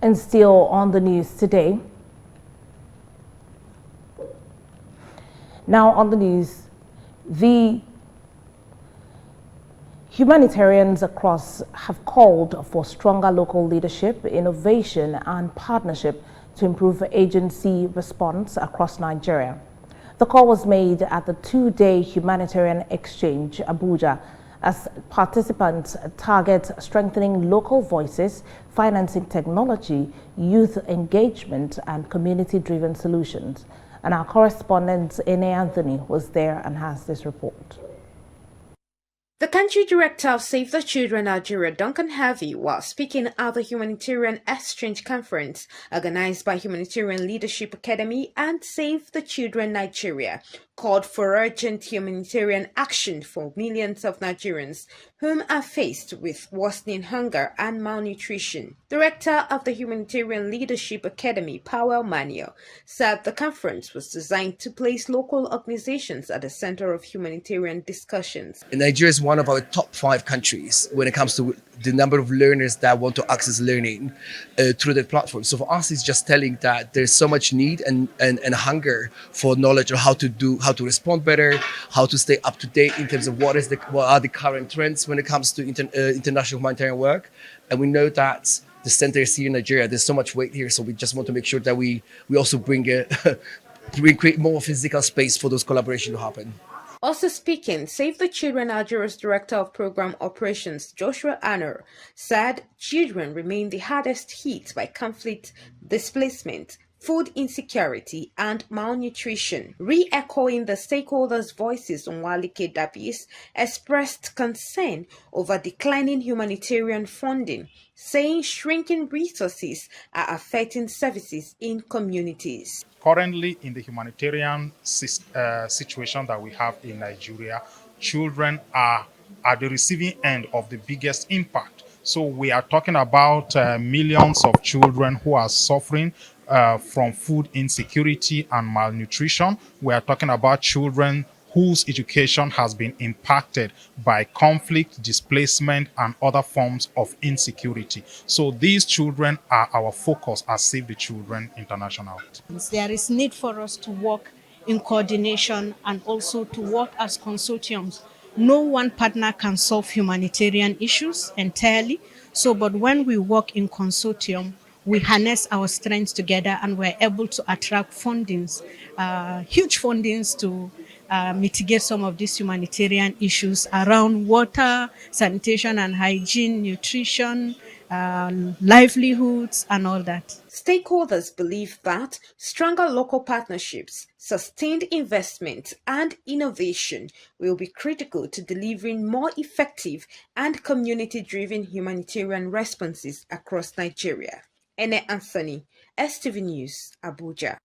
And still on the news today. Now on the news, the humanitarians across have called for stronger local leadership, innovation and partnership to improve agency response across Nigeria. The call was made at the two-day Humanitarian Exchange, Abuja, as participants target strengthening local voices, financing technology, youth engagement and community-driven solutions. And our correspondent, Ene Anthony, was there and has this report. The country director of Save the Children Nigeria, Duncan Harvey, while speaking at the Humanitarian Exchange Conference organized by Humanitarian Leadership Academy and Save the Children Nigeria, called for urgent humanitarian action for millions of Nigerians whom are faced with worsening hunger and malnutrition. Director of the Humanitarian Leadership Academy, Powell Manuel, said the conference was designed to place local organizations at the center of humanitarian discussions. Nigeria is one of our top 5 countries when it comes to the number of learners that want to access learning through the platform. So for us, it's just telling that there's so much need and hunger for knowledge of how to respond better, how to stay up to date in terms of what are the current trends when it comes to international humanitarian work. And we know that the center is here in Nigeria. There's so much weight here, so we just want to make sure that we also create more physical space for those collaborations to happen. Also speaking, Save the Children Nigeria's Director of Program Operations, Joshua Anor, said children remain the hardest hit by conflict, displacement, food insecurity and malnutrition. Re-echoing the stakeholders' voices, Nwalike Davies expressed concern over declining humanitarian funding, saying shrinking resources are affecting services in communities. Currently, in the humanitarian situation that we have in Nigeria, children are at the receiving end of the biggest impact. So we are talking about millions of children who are suffering from food insecurity and malnutrition. We are talking about children whose education has been impacted by conflict, displacement, and other forms of insecurity. So these children are our focus as Save the Children International. There is need for us to work in coordination and also to work as consortiums. No one partner can solve humanitarian issues entirely. But when we work in consortium, we harness our strengths together and we're able to attract fundings, huge fundings to mitigate some of these humanitarian issues around water, sanitation and hygiene, nutrition, livelihoods, and all that. Stakeholders believe that stronger local partnerships, sustained investment, and innovation will be critical to delivering more effective and community-driven humanitarian responses across Nigeria. Ene Anthony, STV News, Abuja.